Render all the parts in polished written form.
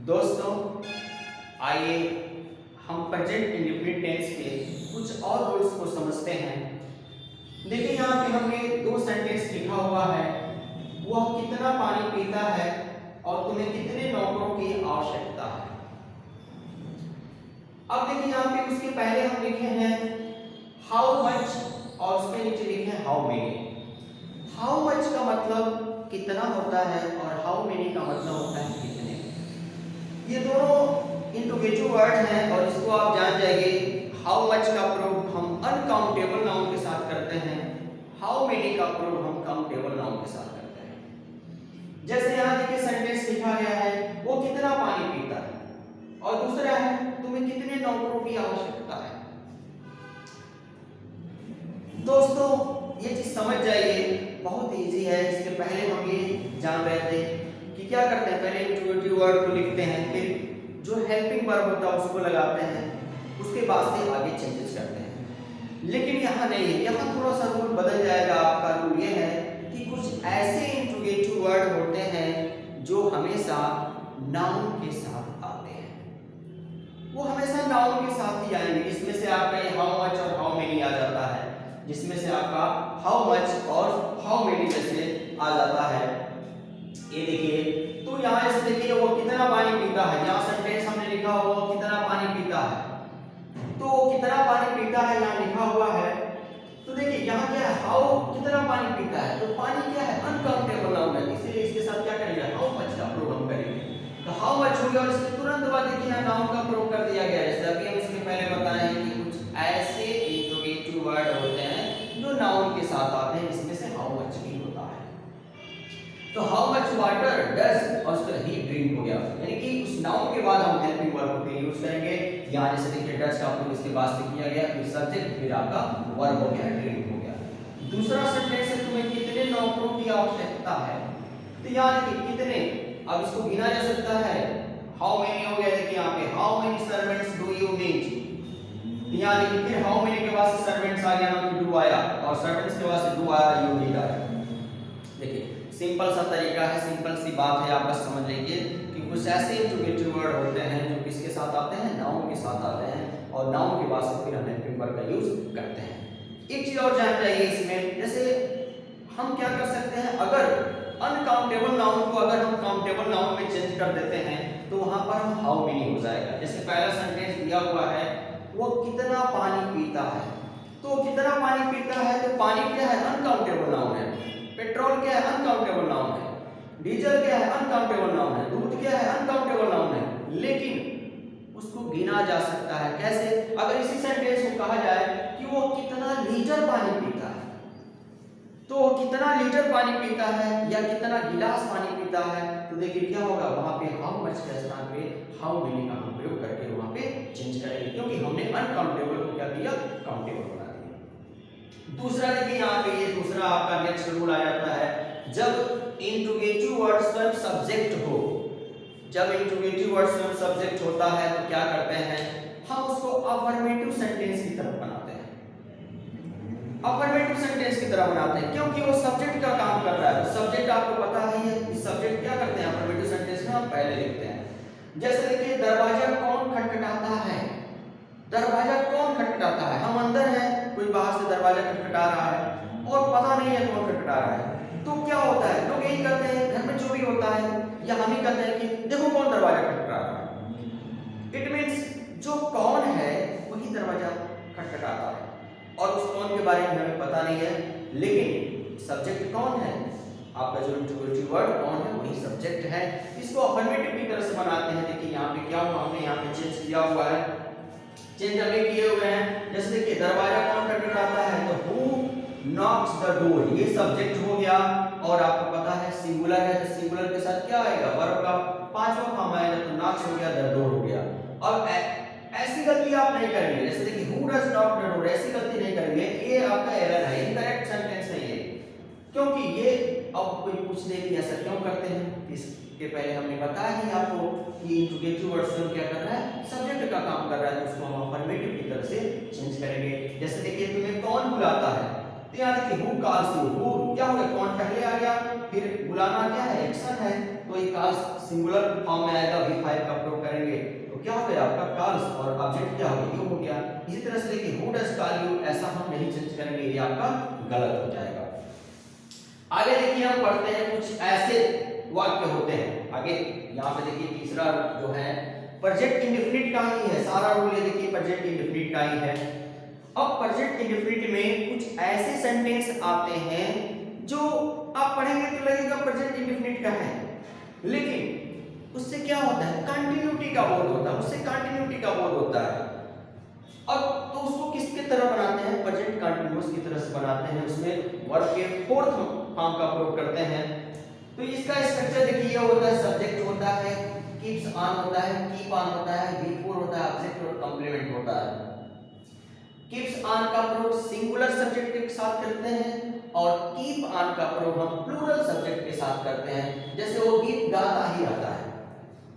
दोस्तों, आइए हम प्रेजेंट इंडेफिनिट टेंस के कुछ और रूल्स को समझते हैं। देखिए यहाँ पे हमने दो सेंटेंस लिखा हुआ है, वह कितना पानी पीता है और तुम्हें कितने नौकरों की आवश्यकता है। अब देखिए यहाँ पे उसके पहले हम लिखे हैं हाउ मच और उसके नीचे लिखे हैं हाउ मेनी। हाउ मच का मतलब कितना होता है और हाउ मेनी का मतलब होता है कितने। ये दोनों इंट्रोगेटिव वर्ड हैं और इसको आप जान जाइए। हाउ मच का प्रयोग हम अनकाउंटेबल नाउन के साथ करते हैं, हाउ मेनी का प्रयोग हम काउंटेबल नाउन के साथ करते हैं। जैसे यहाँ देखिए सेंटेंस लिखा गया है वो कितना पानी पीता है और दूसरा है तुम्हें कितने नौकरों की आवश्यकता है। दोस्तों ये चीज समझ जाइए, बहुत इजी है। इसके पहले हम ये जान रहे थे कि क्या करते हैं, पहले इंट्रोगेटिव वर्ड को लिखते हैं, फिर जो हेल्पिंग वर्ब होता है उसको लगाते हैं, उसके बाद से आगे चेंजेस करते हैं। लेकिन यहाँ नहीं है, यहाँ थोड़ा सा रूल बदल जाएगा। आपका रूल ये है कि कुछ ऐसे इंट्रोगेटिव वर्ड होते हैं जो हमेशा नाउन के साथ आते हैं, वो हमेशा नाउन के साथ ही आएंगे। इसमें से आपका ये हाउ मच और हाउ मेनी आ जाता है, जिसमें से आपका हाउ मच और हाउ मेनी जैसे आ जाता है। ये देखिए, तो यहाँ से देखिए वो कितना पानी पीता है, यहाँ सेंटेंस हमने लिखा हुआ वो कितना पानी पीता है, तो कितना पानी पीता है यहाँ लिखा हुआ है। तो देखिए यहाँ क्या है, हाउ कितना पानी पीता है, तो पानी क्या है अनकाउंटेबल नाउन है, इसीलिए इसके साथ क्या करेंगे हाउ मच का प्रयोग हम करेंगे। तो हाउ मच हो गया और इसके तुरंत बाद देखिए यहाँ नाउन का प्रयोग कर दिया गया। जैसे अभी हम इसके पहले बताए हैं कि कुछ ऐसे इंट्रोगेटिव वर्ड होते हैं जो नाउन के साथ आते हैं, जिसमें से हाउ मच भी होता है। तो हाउ मच वाटर डज और उसका ही ड्रिंक हो गया, यानी कि उस नाउन के बाद हम हेल्पिंग वर्ब को यूज करेंगे। यहाँ जैसे देखिए डज का प्रयोग इसके बाद से किया गया, फिर सब्जेक्ट, फिर आपका वर्ब हो गया, ड्रिंक हो गया। दूसरा सेंटेंस है तुम्हें कितने नौकरों की आवश्यकता है, तो यहाँ देखिए कितने, अब इसको गिना जा सकता है। हाउ मेनी हो गया, देखिए यहाँ पे how many servants do you need, यहाँ देखिए फिर हाउ मेनी के बाद से सर्वेंट्स आ गया, ना कि डू आया, और सर्वेंट्स के बाद से डू आया, यू नीड आया। देखिए सिंपल सा तरीका है, सिंपल सी बात है, आप बस समझ लीजिए कि कुछ ऐसे इंट्रोगेटिव वर्ड होते हैं जो किसके साथ आते हैं, नाउन के साथ आते हैं, और नाउन के बाद से फिर हम हेल्पिंग वर्ब का यूज करते हैं। एक चीज और जान जाइए इसमें, जैसे हम क्या कर सकते हैं, अगर अनकाउंटेबल नाउन को अगर हम काउंटेबल नाउन में चेंज कर देते हैं तो वहां पर हम हाउ मेनी हो जाएगा। जैसे पहला सेंटेंस दिया हुआ है वो कितना पानी पीता है, तो कितना पानी पीता है, तो पानी क्या है अनकाउंटेबल नाउन है, पेट्रोल क्या है अनकाउंटेबल नाउन है, डीजल क्या है अनकाउंटेबल नाउन है, दूध क्या है अनकाउंटेबल नाउन है, लेकिन उसको गिना जा सकता है। कैसे, अगर इसी सेंटेंस को कहा जाए कि वो कितना लीटर पानी पीता है, तो वो कितना लीटर पानी पीता है या कितना गिलास पानी पीता है, तो देखिए क्या होगा, वहां पे हाउ मच के स्थान पे हाउ मेनी का हम प्रयोग करके वहां पे चेंज करेंगे, क्योंकि हमने अनकाउंटेबल को क्या किया, काउंटेबल बना दिया। दूसरा देखिए यहाँ पे ये दूसरा आपका नेक्स्ट रूल आ जाता है, जब इंट्रोगेटिव वर्ड स्वयं सब्जेक्ट हो, जब इंट्रोगेटिव वर्ड स्वयं सब्जेक्ट होता है तो क्या करते हैं, हम उसको अफर्मेटिव सेंटेंस की तरफ बनाते हैं, अफर्मेटिव सेंटेंस की तरह बनाते हैं, क्योंकि वो सब्जेक्ट का काम कर रहा है। सब्जेक्ट आपको पता ही है, इस सब्जेक्ट क्या करते हैं अफर्मेटिव सेंटेंस में हम पहले लिखते हैं। जैसे देखिए दरवाजा कौन खटखटाता है, दरवाजा कौन खटखटाता है, हम अंदर हैं, कोई बाहर से दरवाजा खटखटा रहा है और पता नहीं है कौन खटखटा रहा है, तो क्या होता है, लोग यही कहते हैं, घर में जो भी होता है या हम ही कहते हैं कि देखो कौन दरवाजा खटखटा रहा है। इट मींस जो कौन है वही दरवाजा खटखटाता है, और उस कौन के बारे में हमें पता नहीं है, लेकिन सब्जेक्ट कौन है, आपका जो इंट्रोगेटिव वर्ड कौन है वही सब्जेक्ट है। इसको अफर्मेटिव की तरह से बनाते हैं। देखिए यहाँ पे क्या हुआ, हमने यहाँ पे चेंज किया हुआ है, चेंज अभी किए हुए हैं। जैसे देखिए दरवाजा कौन खटखटाता है, तो हु नॉक्स द डोर, ये सब्जेक्ट हो गया, और आपको पता है सिंगुलर है, तो सिंगुलर के साथ क्या आएगा, वर्ब का पांचवा फॉर्म आएगा, तो नॉक्स हो गया, द डोर हो गया। और ऐसी गलती आप नहीं करेंगे, जैसे देखिए who does knock the door, ऐसी गलती नहीं करेंगे, ये आपका एरर है, इनकरेक्ट सेंटेंस है ये, क्योंकि ये अब कोई पूछ दे कि ऐसा क्यों करते हैं, इसके पहले हमने बताया ही आपको कि इंट्रोगेटिव वर्ड स्वयं क्या कर रहा है, सब्जेक्ट का काम कर रहा है, तो उसको हम अफर्मेटिव की तरह से चेंज करेंगे। जैसे देखिए तुम्हें कौन बुलाता है, तो यहाँ देखिए हु कॉल्स यू, हु क्या हो गया, कौन पहले आ गया, फिर बुलाना क्या है, एक्शन है, तो ये कॉल्स सिंगुलर फॉर्म में आएगा, V5 का प्रयोग करेंगे तो क्या हो गया आपका कॉल्स और ऑब्जेक्ट क्या हो गया, यू हो गया। इसी तरह से देखिए हु डज कॉल यू, ऐसा हम नहीं चेंज करेंगे, ये आपका गलत हो जाएगा। आगे देखिए हम पढ़ते हैं कुछ ऐसे वाक्य होते हैं। आगे यहाँ पे देखिए तीसरा जो है प्रेजेंट इंडेफिनिट का ही है, सारा रूल ये देखिए प्रेजेंट इंडेफिनिट का ही है। अब प्रेजेंट इंडेफिनिट में कुछ ऐसे सेंटेंस आते हैं जो आप पढ़ेंगे तो लगेगा प्रेजेंट इंडेफिनिट का है, लेकिन उससे क्या होता है, कंटिन्यूटी का बोध होता है, उससे कंटिन्यूटी का बोध होता है। अब तो उसको किसके तरह बनाते हैं, प्रेजेंट कंटीन्यूअस की तरह से बनाते हैं, उसमें वर्ब के फोर्थ फॉर्म का प्रयोग करते हैं। तो इसका स्ट्रक्चर देखिए ये होता है, सब्जेक्ट होता है, कीप्स ऑन होता है, कीप ऑन होता है, बिफोर होता है, ऑब्जेक्ट और कंप्लीमेंट होता है। कीप्स ऑन का प्रयोग सिंगुलर सब्जेक्ट के साथ करते हैं और कीप ऑन का प्रयोग हम प्लूरल सब्जेक्ट के साथ करते हैं। जैसे वो गीत गाता ही रहता है,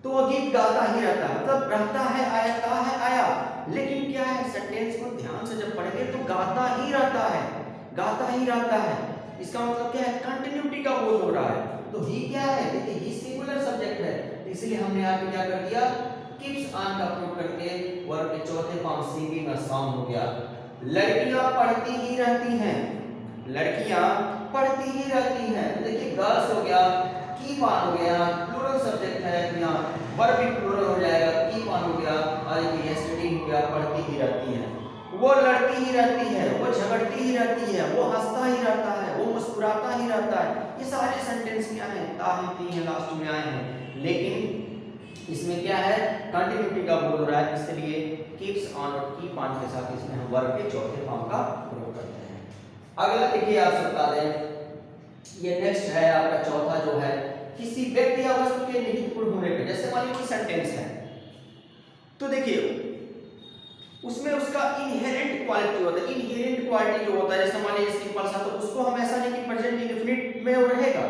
तो वो गीत गाता ही रहता है मतलब रहता है, आया है आया, लेकिन क्या है सेंटेंस को ध्यान से जब पढ़ेंगे तो गाता ही रहता है, गाता ही रहता है। इसका मतलब क्या है, कंटिन्यूटी का बोध हो रहा है। तो ही क्या है, देखिए ही सिंगुलर सब्जेक्ट है, तो इसलिए हमने यहाँ पे क्या कर दिया, कीप्स ऑन का प्रयोग करके वर्ब के चौथे फॉर्म सिंगिंग अ सॉन्ग हो गया। लड़कियां पढ़ती ही रहती हैं, लड़कियां पढ़ती ही रहती हैं, तो देखिए गर्ल्स हो गया, कीप ऑन हो गया, प्लूरल सब्जेक्ट है, यहाँ वर्ब भी प्लूरल हो जाएगा, कीप ऑन हो गया, और ये स्टडी हो गया, पढ़ती ही रहती है। वो लड़ती ही रहती है, वो झगड़ती ही रहती है, वो हंसता ही रहता है, वो मुस्कुराता ही रहता है। ये सारे सेंटेंस क्या हैं, ताहती हैं, लास्ट में आए हैं, लेकिन इसमें क्या है, कंटिन्यूटी का बोल रहा है, इसलिए कीप्स ऑन और कीप ऑन के साथ इसमें हम वर्ब के चौथे फॉर्म का प्रयोग करते हैं। अगला देखिए आप बता दें, ये नेक्स्ट है आपका चौथा जो है, किसी व्यक्ति या वस्तु के निहित गुण होने पे, जैसे मान लीजिए कोई सेंटेंस है तो देखिए उसमें उसका इनहेरेंट क्वालिटी होता है, इनहेरेंट क्वालिटी जो होता है, जैसे मान लीजिए सिंपल सा, तो उसको हम ऐसा नहीं कि प्रेजेंट इंडेफिनिट में वो रहेगा,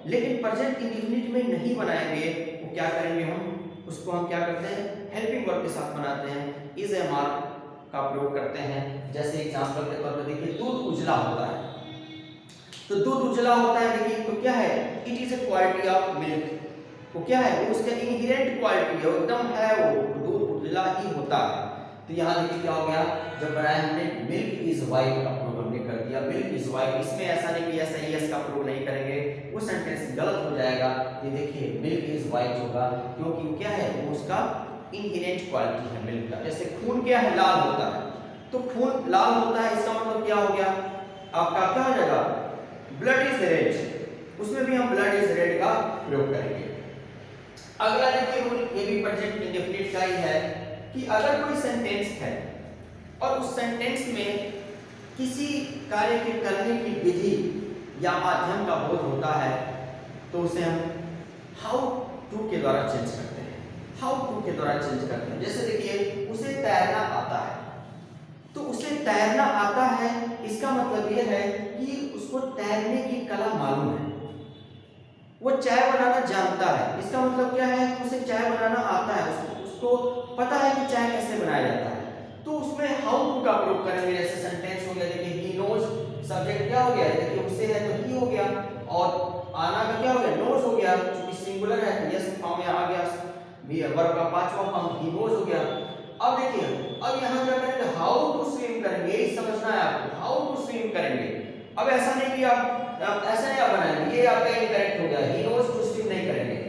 लेकिन प्रेजेंट इंडेफिनिट में नहीं बनाएंगे, वो क्या करेंगे हम उसको हम क्या करते हैं, हेल्पिंग वर्ब के साथ बनाते हैं, इज ए मार्क का प्रयोग करते हैं। जैसे एग्जांपल के तौर पर देखिए दूध उजला होता है, तो दूध उजला होता है, देखिए तो क्या है, it is a quality of milk, वो क्या है, वो उसका इनहेरेंट क्वालिटी है, एकदम है, वो दूध उजला ही होता है। तो यहाँ देखिए क्या हो गया, जब बनाया हमने मिल्क इज वाइट का प्रयोग हमने कर दिया, मिल्क इज वाइट, इसमें ऐसा नहीं कि ऐसा ही का प्रयोग नहीं करेंगे, वो सेंटेंस गलत हो जाएगा। ये देखिए मिल्क इज वाइट होगा, क्योंकि क्या है, वो उसका इनहेरेंट क्वालिटी है मिल्क का। जैसे खून क्या है, लाल होता है, तो खून लाल होता है, इसका मतलब क्या हो गया आपका, क्या हो जाएगा, ब्लड इज रेड, उसमें भी हम ब्लड इज रेड का प्रयोग करेंगे। अगला देखिए रूल, ये भी प्रेजेंट इंडेफिनिट का ही है, कि अगर कोई सेंटेंस है और उस सेंटेंस में किसी कार्य के करने की विधि या माध्यम का बोध होता है, तो उसे हम हाउ टू के द्वारा चेंज करते हैं, हाउ टू के द्वारा चेंज करते हैं। जैसे देखिए उसे तैरना आता है, तो उसे तैरना आता है, इसका मतलब यह है कि उसको तैरने की कला मालूम है, वो चाय बनाना जानता है, इसका मतलब क्या है, उसे चाय बनाना आता है, उसको पता है कि चाय कैसे बनाया जाता है, तो उसमें हाउ टू का प्रयोग करेंगे। जैसे सेंटेंस हो गया, देखिए ही नोज, सब्जेक्ट क्या हो गया, देखिए उससे है तो ही हो गया, और आना का क्या हो गया, नोज हो गया, क्योंकि सिंगुलर है तो यस फॉर्म में आ गया, भी वर्ब का पांचवा फॉर्म ही नोज हो गया। अब देखिए अब यहाँ क्या करेंगे, हाउ टू स्विम करेंगे, ये समझना है आपको, हाउ टू स्विम करेंगे। अब ऐसा नहीं कि आप ऐसा नहीं आप बनाएंगे, ये आपका इनकरेक्ट हो गया, ही नोज टू स्विम नहीं करेंगे।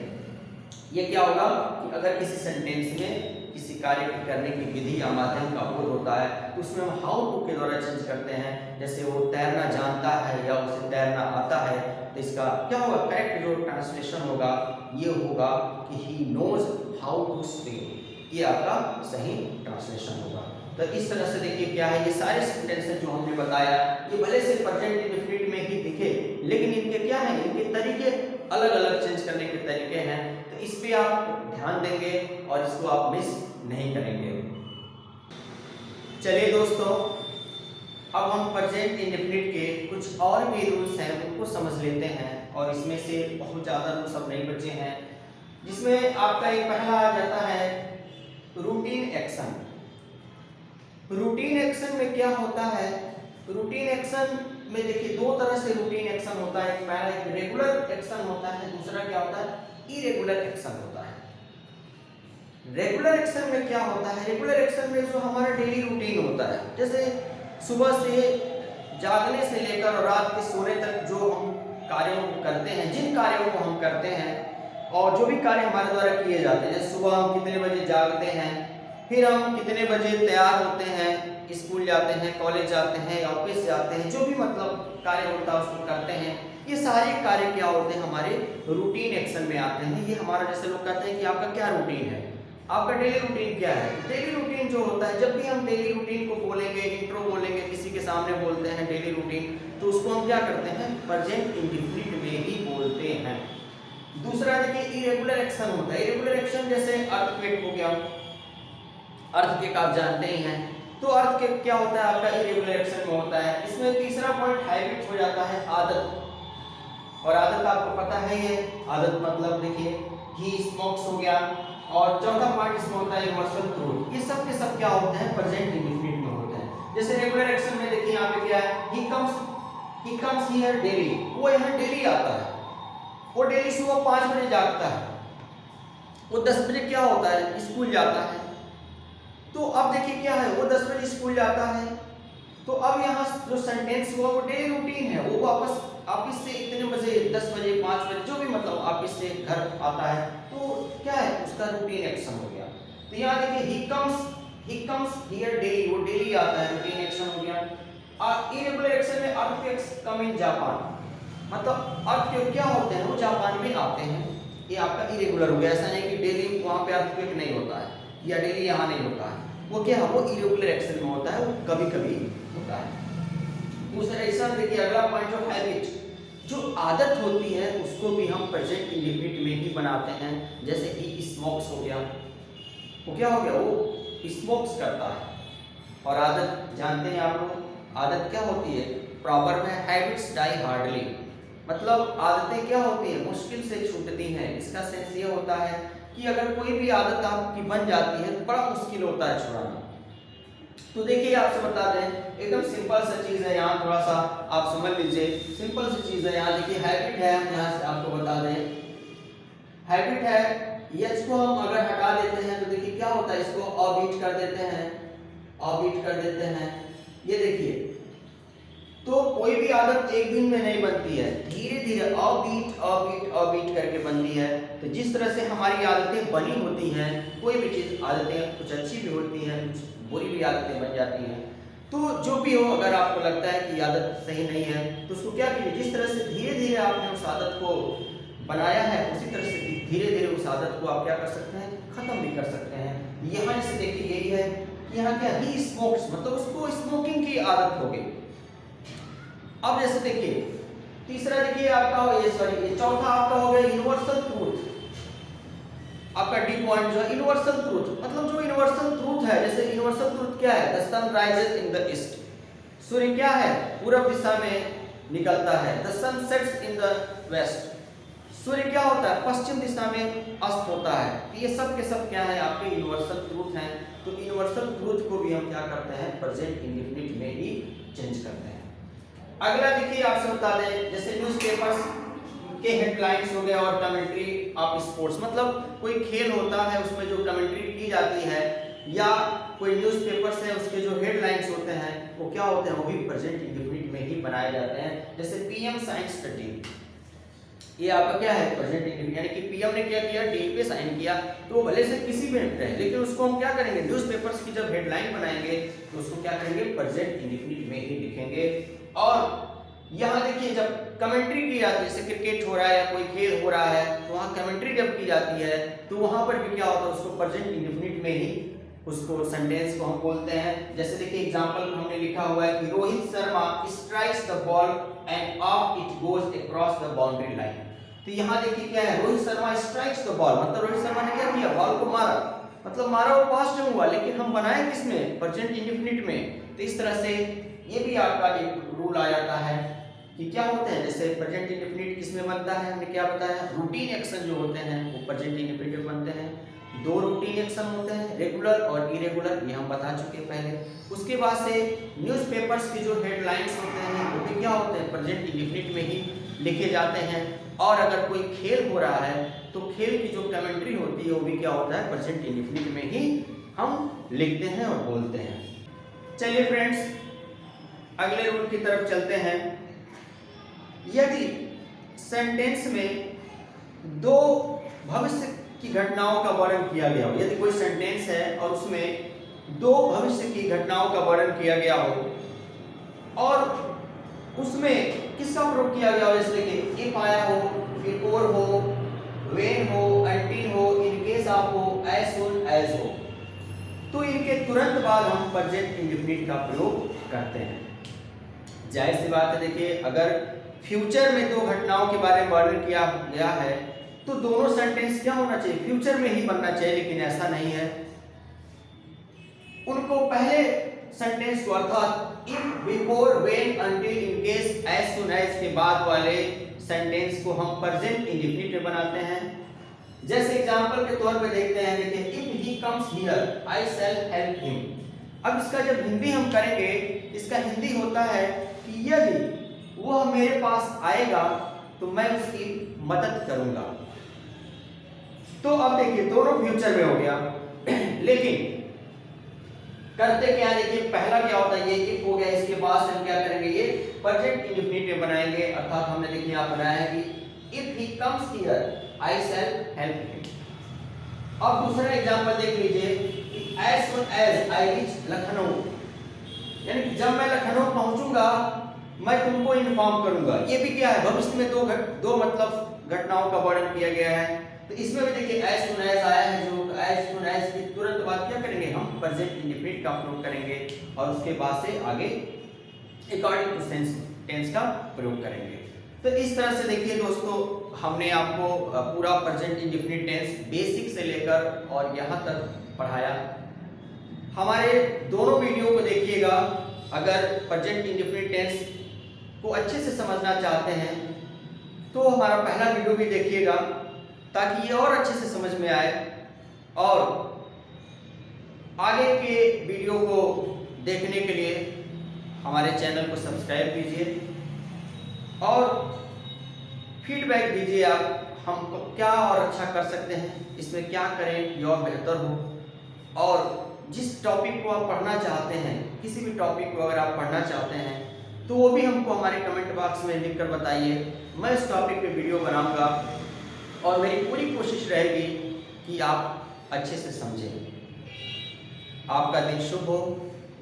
ये क्या होगा कि अगर किसी सेंटेंस में किसी कार्य के करने की विधि या माध्यम का बोध होता है, तो उसमें हम हाउ टू के द्वारा चेंज करते हैं। जैसे वो तैरना जानता है या उसे तैरना आता है, तो इसका क्या होगा, करेक्ट जो ट्रांसलेशन होगा ये होगा कि he knows how to swim, ये आपका सही ट्रांसलेशन होगा। तो इस तरह से देखिए क्या है, ये सारे सेंटेंसेस जो हमने बताया, ये भले से प्रेजेंट इंडेफिनिट में ही दिखे, लेकिन इनके क्या है, इनके तरीके अलग अलग चेंज करने के तरीके हैं, तो इस पे आप ध्यान देंगे और इसको आप मिस नहीं करेंगे। चलिए दोस्तों, अब हम प्रेजेंट इंडेफिनिट के कुछ और भी रूल्स हैं उनको समझ लेते हैं, और इसमें से बहुत ज़्यादा रूल्स अब नहीं बचे हैं, जिसमें आपका एक पहला आ जाता है रूटीन एक्शन। रूटीन एक्शन में क्या होता है, रूटीन एक्शन में देखिए दो तरह से रूटीन एक्शन होता है, पहला एक रेगुलर एक्शन होता है, दूसरा क्या होता है इरेगुलर एक्शन होता है। रेगुलर एक्शन में क्या होता है, रेगुलर एक्शन में जो हमारा डेली रूटीन होता है, जैसे सुबह से जागने से लेकर और रात के सोने तक जो हम कार्यों को करते हैं, जिन कार्यों को हम करते हैं और जो भी कार्य हमारे द्वारा किए जाते हैं, जैसे सुबह हम कितने बजे जागते हैं, फिर हम कितने बजे तैयार होते हैं, स्कूल जाते हैं, कॉलेज जाते हैं, ऑफिस जाते हैं, जो भी मतलब कार्य होता है उसको करते हैं, ये सारे कार्य क्या होते हैं हमारे रूटीन एक्शन में आते हैं। ये हमारा, जैसे लोग कहते हैं कि आपका क्या रूटीन है, आपका डेली रूटीन क्या है। डेली रूटीन जो होता है, जब भी हम डेली रूटीन को बोलेंगे, इंट्रो बोलेंगे, किसी के सामने बोलते हैं डेली रूटीन, तो उसको हम क्या करते हैं प्रेजेंट इंडेफिनिट में ही बोलते हैं। दूसरा देखिए इरेगुलर एक्शन होता है। इरेगुलर एक्शन जैसे अर्थक्वेक हो गया, अर्थक्वेक आप जानते ही हैं, तो अर्थक्वेक क्या होता है आपका इरेगुलर एक्शन में होता है। इसमें तीसरा पॉइंट हैबिट हो जाता है, आदत, और आदत आपको पता है ये आदत मतलब देखिए ही स्मोक्स हो गया, और चौथा पार्ट इसमें होता है यूनिवर्सल ट्रूथ। ये सब के सब क्या होते हैं प्रेजेंट इंडेफिनिट में होते हैं। जैसे रेगुलर एक्शन में देखिए यहाँ पे क्या है, ही कम्स हियर डेली, वो यहाँ डेली आता है, वो डेली सुबह 5 बजे जागता है, वो 10 बजे क्या होता है स्कूल जाता है। तो अब देखिए क्या है, वो 10 बजे स्कूल जाता है, तो अब यहाँ जो सेंटेंस हुआ वो डेली रूटीन है, वो वापस ऑफिस से इतने बजे 10 बजे 5 बजे जो भी मतलब ऑफिस से घर आता है, तो क्या है उसका रूटीन एक्शन हो गया। तो यहाँ देखिए ही कम्स हियर डेली, वो डेली आता है, रूटीन एक्शन हो गया। और इरेगुलर एक्शन में अर्थक्वेक्स कम इन जापान, मतलब अर्थक्वेक क्या होते हैं वो जापान में आते हैं, ये आपका इरेगुलर हो गया। ऐसा नहीं कि डेली वहाँ पे अर्थक्वेक नहीं होता है या डेली यहाँ नहीं होता है, वो क्या है वो इरेगुलर एक्शन में होता है, वो कभी कभी होता है। दूसरा ऐसा देखिए अगला पॉइंट जो हैबिट, जो आदत होती है उसको भी हम प्रेजेंट इंडेफिनिट में ही बनाते हैं। जैसे ही स्मोक्स हो गया, वो क्या हो गया वो स्मोक्स करता है। और आदत जानते हैं आप लोग, आदत क्या होती है, प्रॉवर्ब है हैबिट्स डाई हार्डली, मतलब आदतें क्या होती हैं मुश्किल से छूटती हैं। इसका सेंस ये होता है कि अगर कोई भी आदत आपकी बन जाती है तो बड़ा मुश्किल होता है छुड़ाना। तो देखिए आपसे बता दें, एकदम सिंपल सा चीज़ है, यहाँ थोड़ा सा आप समझ लीजिए, सिंपल सी चीज़ है। यहाँ देखिए हैबिट है, हम यहाँ से आपको बता दें हैबिट है, इसको हम अगर हटा देते हैं तो देखिए क्या होता है, इसको ऑबिट कर देते हैं, ऑबिट कर देते हैं। ये देखिए, तो कोई भी आदत एक दिन में नहीं बनती है, धीरे धीरे ऑबिट ऑबिट ऑबिट करके बनती है। तो जिस तरह से हमारी आदतें बनी होती हैं, कोई भी चीज़ आदतें कुछ अच्छी भी होती हैं, कुछ बुरी भी आदतें बन जाती हैं। तो जो भी हो, अगर आपको लगता है कि आदत सही नहीं है तो उसको क्या कीजिए, जिस तरह से धीरे धीरे आपने उस आदत को बनाया है उसी तरह से धीरे धीरे उस आदत को आप क्या कर सकते हैं, खत्म भी कर सकते हैं। यहाँ जैसे देखिए यही है कि यहाँ क्या ही स्मोक्स, मतलब उसको स्मोकिंग की आदत हो गई। अब जैसे देखिए तीसरा देखिए आपका ये चौथा आपका हो गया यूनिवर्सल ट्रूथ। आपका डी पॉइंट जो है यूनिवर्सल ट्रूथ, मतलब जो यूनिवर्सल ट्रूथ है, जैसे यूनिवर्सल ट्रूथ क्या है, the sun rises in the east, सूर्य क्या है पूरब दिशा में निकलता है। The sun sets in the west, सूर्य क्या होता है पश्चिम दिशा में अस्त होता है। ये सब के सब क्या है आपके यूनिवर्सल ट्रूथ हैं। तो यूनिवर्सल ट्रूथ को भी हम क्या करते हैं प्रेजेंट इंडेफिनिट में ही चेंज करते हैं। अगला देखिए आपसे बता दें, जैसे न्यूज़पेपर्स के हेडलाइंस हो गए और कमेंट्री ऑफ स्पोर्ट्स, मतलब कोई खेल होता है उसमें जो कमेंट्री की जाती है, या कोई न्यूज़पेपर्स है उसके जो हेडलाइंस होते हैं वो क्या होते हैं, वो भी प्रेजेंट इंडेफिनिट में ही बनाए जाते हैं। जैसे पीएम साइंस स्टडी, ये आपका क्या है प्रेजेंट इंडेफिनिट, यानी कि पीएम ने क्या किया डी पे साइन किया, तो भले से किसी भी रहे, लेकिन उसको हम क्या करेंगे न्यूज़पेपर्स की जब हेडलाइन बनाएंगे तो उसको क्या करेंगे प्रेजेंट इंडेफिनिट में ही लिखेंगे। और यहाँ देखिए जब कमेंट्री की जाती है, जैसे क्रिकेट हो रहा है या कोई खेल हो रहा है, तो वहाँ कमेंट्री जब की जाती है तो वहाँ पर भी क्या होता है उसको प्रेजेंट इंडेफिनिट में ही उसको सेंटेंस को हम बोलते हैं। जैसे देखिए एग्जांपल हमने लिखा हुआ है कि Rohit Sharma strikes the ball end of it goes across the boundary line. तो यहाँ देखिए क्या है, Rohit Sharma strikes the ball, मतलब रोहित शर्मा ने क्या किया बॉल को मारा, मतलब मारा वो पास्ट में हुआ, लेकिन हम बनाए किसमें प्रेजेंट इंडेफिनिट में। तो इस तरह से ये भी आपका एक रूल आ जाता है कि क्या होते हैं, जैसे प्रेजेंट इंडेफिनिट किसमें बनता है, हमने क्या बताया रूटीन एक्शन जो होते हैं वो प्रेजेंट इंडेफिनिट में बनते हैं। दो रूटीन एक्शन होते हैं, रेगुलर और इरेगुलर, ये हम बता चुके हैं पहले। उसके बाद से न्यूज़पेपर्स की जो हेडलाइंस होते हैं वो भी क्या होते हैं, प्रेजेंट इंडेफिनिट में ही लिखे जाते हैं। और अगर कोई खेल हो रहा है तो खेल की जो कमेंट्री होती है वो भी क्या होता है, प्रेजेंट इंडेफिनिट में ही हम लिखते हैं और बोलते हैं। चलिए फ्रेंड्स, अगले रूल की तरफ चलते हैं। यदि सेंटेंस में दो भविष्य की घटनाओं का वर्णन किया गया हो, यदि कोई सेंटेंस है और उसमें दो भविष्य की घटनाओं का वर्णन किया गया हो और उसमें किसका प्रयोग किया गया हो, जैसे कि इफ आया हो, बिफोर हो, व्हेन हो, अंटिल हो, इन केस ऑफ हो, एज सून एज हो, तो इनके तुरंत बाद हम प्रेजेंट इंडेफिनिट का प्रयोग करते हैं। जाहिर सी बात है, देखिए अगर फ्यूचर में दो घटनाओं के बारे में वर्णन किया गया है तो दोनों सेंटेंस क्या होना चाहिए, फ्यूचर में ही बनना चाहिए, लेकिन ऐसा नहीं है। उनको पहले सेंटेंस को अर्थात if, before, when, until, in case, as soon as के बाद वाले सेंटेंस को हम प्रेजेंट इंडेफिनिट में बनाते हैं। जैसे एग्जांपल के तौर पे देखते हैं, देखिए if he comes here I shall help him. अब इसका जब हिंदी हम करेंगे, इसका हिंदी होता है कि यदि वह मेरे पास आएगा तो मैं उसकी मदद करूंगा। तो अब देखिए दोनों फ्यूचर में हो गया, लेकिन करते क्या है, देखिए पहला क्या होता है, ये इफ हो गया, इसके बाद से हम क्या करेंगे, ये प्रेजेंट इंडेफिनिट में बनाएंगे। अर्थात हमने देखिए यहाँ बनाया है कि if he comes here I shall help him. अब दूसरा एग्जांपल देख लीजिए कि as soon as I reach Lucknow, यानी कि जब मैं लखनऊ पहुंचूंगा मैं तुमको इन्फॉर्म करूंगा। ये भी क्या है, भविष्य में दो मतलब घटनाओं का वर्णन किया गया है। तो इसमें भी देखिए एज सून एज आया है, जो एज सून एज के तुरंत बाद क्या करेंगे, हम प्रेजेंट इंडेफिनिट का प्रयोग करेंगे और उसके बाद से आगे अकॉर्डिंग टू टेंस का प्रयोग करेंगे। तो इस तरह से देखिए दोस्तों, हमने आपको पूरा प्रेजेंट इंडेफिनिट टेंस बेसिक से लेकर और यहाँ तक पढ़ाया। हमारे दोनों वीडियो को देखिएगा। अगर प्रेजेंट इंडेफिनिट टेंस को अच्छे से समझना चाहते हैं तो हमारा पहला वीडियो भी देखिएगा, ताकि ये और अच्छे से समझ में आए। और आगे के वीडियो को देखने के लिए हमारे चैनल को सब्सक्राइब कीजिए और फीडबैक दीजिए आप हमको क्या और अच्छा कर सकते हैं, इसमें क्या करें जो और बेहतर हो। और जिस टॉपिक को आप पढ़ना चाहते हैं, किसी भी टॉपिक को अगर आप पढ़ना चाहते हैं तो वो भी हमको हमारे कमेंट बॉक्स में लिख कर बताइए। मैं इस टॉपिक पे वीडियो बनाऊंगा और मेरी पूरी कोशिश रहेगी कि आप अच्छे से समझें। आपका दिन शुभ हो।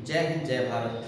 जय हिंद, जय भारत।